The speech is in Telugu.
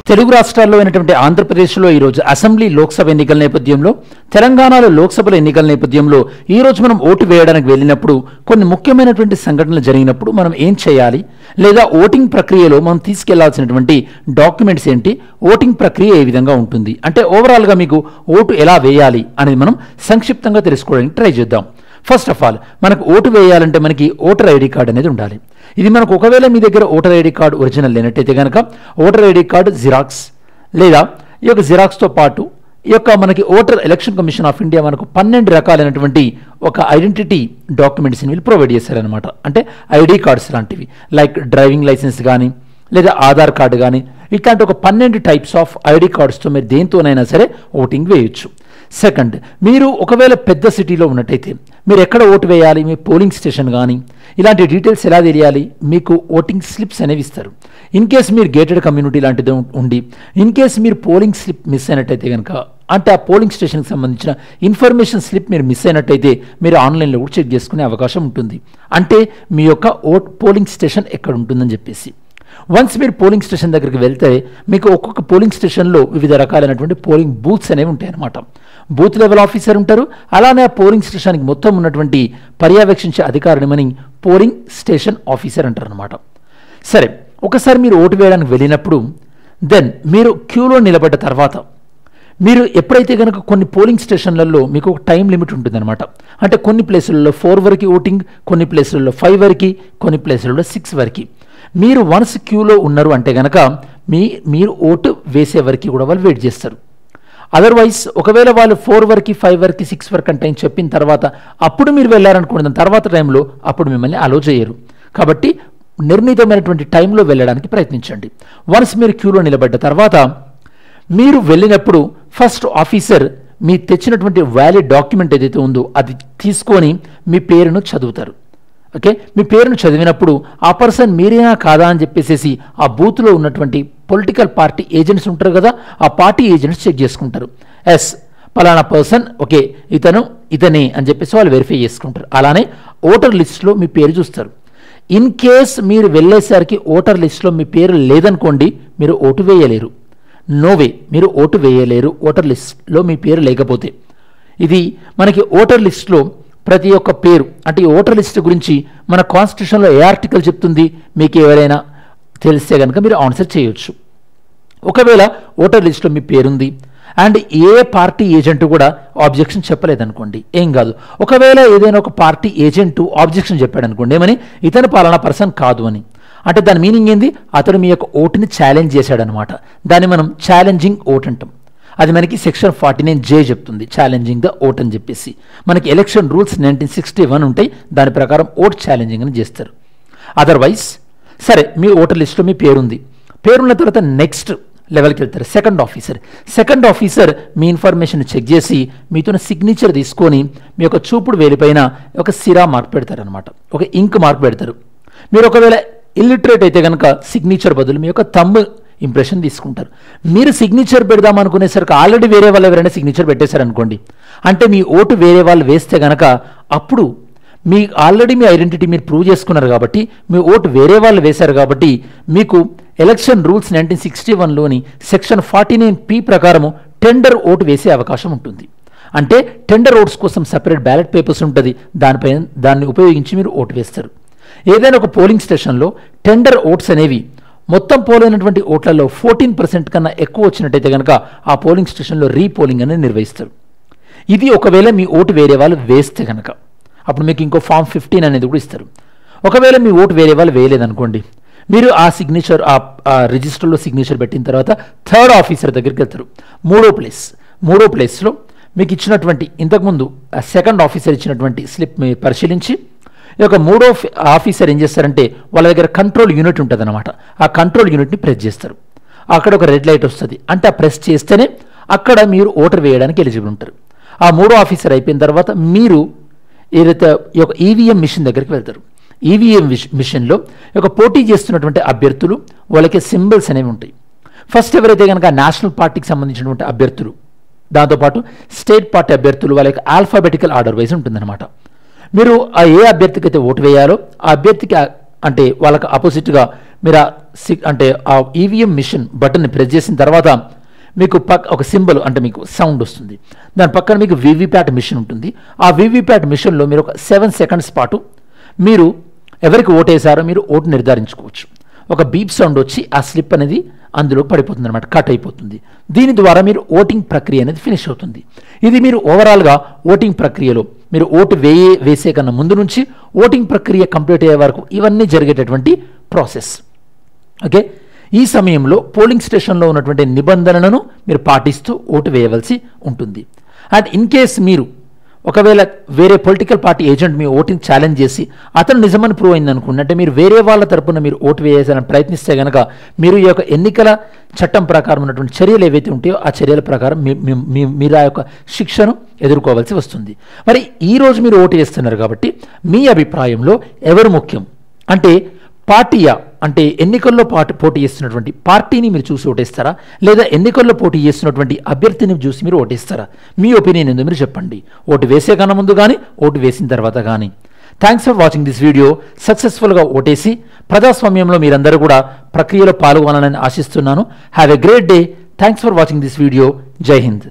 తెలుగు రాష్ట్రాల్లో అయినటువంటి ఆంధ్రప్రదేశ్లో ఈరోజు అసెంబ్లీ లోక్సభ ఎన్నికల నేపథ్యంలో, తెలంగాణలో లోక్సభల ఎన్నికల నేపథ్యంలో ఈరోజు మనం ఓటు వేయడానికి వెళ్ళినప్పుడు కొన్ని ముఖ్యమైనటువంటి సంఘటనలు జరిగినప్పుడు మనం ఏం చేయాలి, లేదా ఓటింగ్ ప్రక్రియలో మనం తీసుకెళ్లాల్సినటువంటి డాక్యుమెంట్స్ ఏంటి, ఓటింగ్ ప్రక్రియ ఏ విధంగా ఉంటుంది, అంటే ఓవరాల్గా మీకు ఓటు ఎలా వేయాలి అనేది మనం సంక్షిప్తంగా తెలుసుకోవడానికి ట్రై చేద్దాం. ఫస్ట్ ఆఫ్ ఆల్ మనకు ఓటు వేయాలంటే మనకి ఓటర్ ఐడి కార్డు అనేది ఉండాలి. ఇది మనకు ఒకవేళ మీ దగ్గర ఓటర్ ఐడి కార్డు ఒరిజినల్ లేనట్టయితే కనుక ఓటర్ ఐడి కార్డు జిరాక్స్, లేదా ఈ యొక్క జిరాక్స్తో పాటు ఈ యొక్క మనకి voter election commission of India మనకు 12 రకాలైనటువంటి ఒక ఐడెంటిటీ డాక్యుమెంట్స్ని వీళ్ళు ప్రొవైడ్ చేశారనమాట. అంటే ఐడి కార్డ్స్ లాంటివి, లైక్ డ్రైవింగ్ లైసెన్స్ కానీ లేదా ఆధార్ కార్డు కానీ, ఇట్లాంటి ఒక 12 టైప్స్ ఆఫ్ ఐడి కార్డ్స్తో మీరు దేంతోనైనా సరే ఓటింగ్ వేయొచ్చు. సెకండ్, మీరు ఒకవేళ పెద్ద సిటీలో ఉన్నట్టయితే మీరు ఎక్కడ ఓటు వేయాలి, మీ పోలింగ్ స్టేషన్ కానీ ఇలాంటి డీటెయిల్స్ ఎలా తెలియాలి, మీకు ఓటింగ్ స్లిప్స్ అనేవి ఇస్తారు. ఇన్ కేస్ మీరు గేటెడ్ కమ్యూనిటీ లాంటిది ఉండి ఇన్ కేస్ మీరు పోలింగ్ స్లిప్ మిస్ అయినట్టయితే కనుక, అంటే ఆ పోలింగ్ స్టేషన్కి సంబంధించిన ఇన్ఫర్మేషన్ స్లిప్ మీరు మిస్ అయినట్టయితే మీరు ఆన్లైన్లో కూడా చెక్ చేసుకునే అవకాశం ఉంటుంది. అంటే మీ యొక్క పోలింగ్ స్టేషన్ ఎక్కడ ఉంటుందని చెప్పేసి. వన్స్ మీరు పోలింగ్ స్టేషన్ దగ్గరికి వెళ్తే మీకు ఒక్కొక్క పోలింగ్ స్టేషన్లో వివిధ రకాలైనటువంటి పోలింగ్ బూత్స్ అనేవి ఉంటాయి అన్నమాట. బూత్ లెవెల్ ఆఫీసర్ ఉంటారు, అలానే ఆ పోలింగ్ స్టేషన్కి మొత్తం ఉన్నటువంటి పర్యవేక్షించే అధికారిని మనం పోలింగ్ స్టేషన్ ఆఫీసర్ అంటారు అనమాట. సరే, ఒకసారి మీరు ఓటు వేయడానికి వెళ్ళినప్పుడు దెన్ మీరు క్యూలో నిలబడ్డ తర్వాత మీరు ఎప్పుడైతే కనుక కొన్ని పోలింగ్ స్టేషన్లలో మీకు ఒక టైం లిమిట్ ఉంటుందన్నమాట. అంటే కొన్ని ప్లేసులలో 4 వరకు ఓటింగ్, కొన్ని ప్లేసులలో 5 వరకు, కొన్ని ప్లేసులలో 6 వరకు. మీరు వన్స్ క్యూలో ఉన్నారు అంటే కనుక మీరు ఓటు వేసే వరకు కూడా వాళ్ళు వెయిట్ చేస్తారు. అదర్వైజ్ ఒకవేళ వాళ్ళు 4 వరకు, 5 వరకు, 6 వరకు అంటే చెప్పిన తర్వాత అప్పుడు మీరు వెళ్ళారనుకోండి, తర్వాత టైంలో అప్పుడు మిమ్మల్ని అలో చేయరు. కాబట్టి నిర్ణీతమైనటువంటి టైంలో వెళ్ళడానికి ప్రయత్నించండి. వన్స్ మీరు క్యూలో నిలబడ్డ తర్వాత మీరు వెళ్ళినప్పుడు ఫస్ట్ ఆఫీసర్ మీ తెచ్చినటువంటి వ్యాలిడ్ డాక్యుమెంట్ ఏదైతే ఉందో అది తీసుకొని మీ పేరును చదువుతారు. ఓకే, మీ పేరును చదివినప్పుడు ఆ పర్సన్ మీరేనా కాదా అని చెప్పేసి ఆ బూత్లో ఉన్నటువంటి పొలిటికల్ పార్టీ ఏజెంట్స్ ఉంటారు కదా, ఆ పార్టీ ఏజెంట్స్ చెక్ చేసుకుంటారు. ఎస్, పలానా పర్సన్, ఓకే ఇతనే అని చెప్పేసి వాళ్ళు వెరిఫై చేసుకుంటారు. అలానే ఓటర్ లిస్ట్లో మీ పేరు చూస్తారు. ఇన్ కేస్ మీరు వెళ్ళేసరికి ఓటర్ లిస్ట్లో మీ పేరు లేదనుకోండి, మీరు ఓటు వేయలేరు. నోవే, మీరు ఓటు వేయలేరు ఓటర్ లిస్ట్లో మీ పేరు లేకపోతే. ఇది మనకి ఓటర్ లిస్ట్లో ప్రతి ఒక్క పేరు, అంటే ఈ ఓటర్ లిస్ట్ గురించి మన కాన్స్టిట్యూషన్లో ఏ ఆర్టికల్ చెప్తుంది మీకు ఎవరైనా తెలిస్తే కనుక మీరు ఆన్సర్ చేయొచ్చు. ఒకవేళ ఓటర్ లిస్ట్లో మీ పేరుంది అండ్ ఏ పార్టీ ఏజెంట్ కూడా ఆబ్జెక్షన్ చెప్పలేదనుకోండి, ఏం కాదు. ఒకవేళ ఏదైనా ఒక పార్టీ ఏజెంట్ ఆబ్జెక్షన్ చెప్పాడు అనుకోండి, ఏమని, ఇతను పలానా పర్సన్ కాదు అని, అంటే దాని మీనింగ్ ఏంది, అతడు మీ యొక్క ఓటుని ఛాలెంజ్ చేశాడనమాట. దాన్ని మనం ఛాలెంజింగ్ ఓట్ అంటాం. అది మనకి సెక్షన్ 49J చెప్తుంది, ఛాలెంజింగ్ ద ఓట్ అని చెప్పేసి. మనకి ఎలక్షన్ రూల్స్ 1961 ఉంటాయి, దాని ప్రకారం ఓట్ ఛాలెంజింగ్ అని చేస్తారు. అదర్వైజ్ సరే, మీ ఓటర్ లిస్ట్లో మీ పేరుంది, పేరున్న తర్వాత నెక్స్ట్ లెవెల్కి వెళ్తారు సెకండ్ ఆఫీసర్ మీ ఇన్ఫర్మేషన్ చెక్ చేసి మీతో సిగ్నేచర్ తీసుకొని మీ యొక్క చూపుడు వేలిపైన ఒక సిరా మార్క్ పెడతారనమాట, ఒక ఇంక్ మార్క్ పెడతారు. మీరు ఒకవేళ ఇల్లిటరేట్ అయితే కనుక సిగ్నేచర్ బదులు మీ యొక్క థంబ్ ఇంప్రెషన్ తీసుకుంటారు. మీరు సిగ్నేచర్ పెడదాం అనుకునేసరికి ఆల్రెడీ వేరే వాళ్ళు ఎవరైనా సిగ్నేచర్ పెట్టేశారనుకోండి, అంటే మీ ఓటు వేరే వాళ్ళు వేస్తే కనుక అప్పుడు మీ ఆల్రెడీ మీ ఐడెంటిటీ మీరు ప్రూవ్ చేసుకున్నారు కాబట్టి, మీ ఓటు వేరే వాళ్ళు వేశారు కాబట్టి మీకు ఎలక్షన్ రూల్స్ 1961లోని సెక్షన్ 49P ప్రకారము టెండర్ ఓటు వేసే అవకాశం ఉంటుంది. అంటే టెండర్ ఓట్స్ కోసం సపరేట్ బ్యాలెట్ పేపర్స్ ఉంటుంది, దాన్ని ఉపయోగించి మీరు ఓటు వేస్తారు. ఏదైనా ఒక పోలింగ్ స్టేషన్లో టెండర్ ఓట్స్ అనేవి మొత్తం పోలైనటువంటి ఓట్లలో 14% కన్నా ఎక్కువ వచ్చినట్టయితే కనుక ఆ పోలింగ్ స్టేషన్లో రీపోలింగ్ అనేది నిర్వహిస్తారు. ఇది ఒకవేళ మీ ఓటు వేరే వాళ్ళు వేస్తే కనుక అప్పుడు మీకు ఇంకో ఫామ్ 15 అనేది కూడా ఇస్తారు. ఒకవేళ మీ ఓటు వేరే వాళ్ళు వేయలేదనుకోండి, మీరు ఆ సిగ్నేచర్ ఆ రిజిస్టర్లో సిగ్నేచర్ పెట్టిన తర్వాత థర్డ్ ఆఫీసర్ దగ్గరికి వెళ్తారు. మూడో ప్లేస్లో మీకు ఇచ్చినటువంటి ఇంతకుముందు సెకండ్ ఆఫీసర్ ఇచ్చినటువంటి స్లిప్ మీరు పరిశీలించి ఈ యొక్క మూడో ఆఫీసర్ ఏం చేస్తారంటే వాళ్ళ దగ్గర కంట్రోల్ యూనిట్ ఉంటుంది అనమాట, ఆ కంట్రోల్ యూనిట్ని ప్రెస్ చేస్తారు. అక్కడ ఒక రెడ్ లైట్ వస్తుంది, అంటే ఆ ప్రెస్ చేస్తేనే అక్కడ మీరు ఓటర్ వేయడానికి ఎలిజిబుల్ ఉంటారు. ఆ మూడో ఆఫీసర్ అయిపోయిన తర్వాత మీరు ఏదైతే ఈ యొక్క ఈవీఎం మిషన్ దగ్గరికి వెళ్తారు. ఈవీఎం మిషన్లో ఒక పోటీ చేస్తున్నటువంటి అభ్యర్థులు వాళ్ళకి సింబల్స్ అనేవి ఉంటాయి. ఫస్ట్ ఎవరైతే కనుక నేషనల్ పార్టీకి సంబంధించినటువంటి అభ్యర్థులు, దాంతోపాటు స్టేట్ పార్టీ అభ్యర్థులు వాళ్ళ యొక్క ఆల్ఫాబెటికల్ ఆర్డర్ వైజ్ ఉంటుందన్నమాట. మీరు ఆ ఏ అభ్యర్థికి అయితే ఓటు వేయాలో ఆ అభ్యర్థికి అంటే వాళ్ళకి ఆపోజిట్గా మీరు అంటే ఆ ఈవీఎం మిషన్ బటన్ని ప్రెస్ చేసిన తర్వాత మీకు ఒక సింబల్ అంటే మీకు సౌండ్ వస్తుంది. దాని పక్కన మీకు వీవీప్యాట్ మిషన్ ఉంటుంది. ఆ వీవీప్యాట్ మిషన్లో మీరు ఒక 7 సెకండ్స్ పాటు మీరు ఎవరికి ఓటేసారో మీరు ఓటు నిర్ధారించుకోవచ్చు. ఒక బీప్ సౌండ్ వచ్చి ఆ స్లిప్ అనేది అందులో పడిపోతుంది అనమాట, కట్ అయిపోతుంది. దీని ద్వారా మీరు ఓటింగ్ ప్రక్రియ అనేది ఫినిష్ అవుతుంది. ఇది మీరు ఓవరాల్గా ఓటింగ్ ప్రక్రియలో మీరు ఓటు వేసే కన్నా ముందు నుంచి ఓటింగ్ ప్రక్రియ కంప్లీట్ అయ్యే వరకు ఇవన్నీ జరిగేటటువంటి ప్రాసెస్. ఓకే, ఈ సమయంలో పోలింగ్ స్టేషన్లో ఉన్నటువంటి నిబంధనలను మీరు పాటిస్తూ ఓటు వేయవలసి ఉంటుంది. అండ్ ఇన్ కేస్ మీరు ఒకవేళ వేరే పొలిటికల్ పార్టీ ఏజెంట్ మీ ఓటుని ఛాలెంజ్ చేసి అతను నిజమని ప్రూవ్ అయింది అనుకోండి, అంటే మీరు వేరే వాళ్ళ తరపున మీరు ఓటు వేయాలని ప్రయత్నిస్తే కనుక మీరు ఈ యొక్క ఎన్నికల చట్టం ప్రకారం ఉన్నటువంటి చర్యలు ఏవైతే ఉంటాయో ఆ చర్యల ప్రకారం మీరు ఆ యొక్క శిక్షను ఎదుర్కోవాల్సి వస్తుంది. మరి ఈరోజు మీరు ఓటు వేస్తున్నారు కాబట్టి మీ అభిప్రాయంలో ఎవరు ముఖ్యం? అంటే పార్టీయా, అంటే ఎన్నికల్లో పోటీ చేస్తున్నటువంటి పార్టీని మీరు చూసి ఓటేస్తారా, లేదా ఎన్నికల్లో పోటీ చేస్తున్నటువంటి అభ్యర్థిని చూసి మీరు ఓటేస్తారా? మీ ఒపీనియన్ ఏందో మీరు చెప్పండి, ఓటు వేసే కన్నా ముందు కానీ ఓటు వేసిన తర్వాత కానీ. Thanks for watching this video. సక్సెస్ఫుల్గా ఓటేసి ప్రజాస్వామ్యంలో మీరందరూ కూడా ప్రక్రియలో పాల్గొనాలని ఆశిస్తున్నాను. Have a great day. Thanks for watching this video. జై హింద్.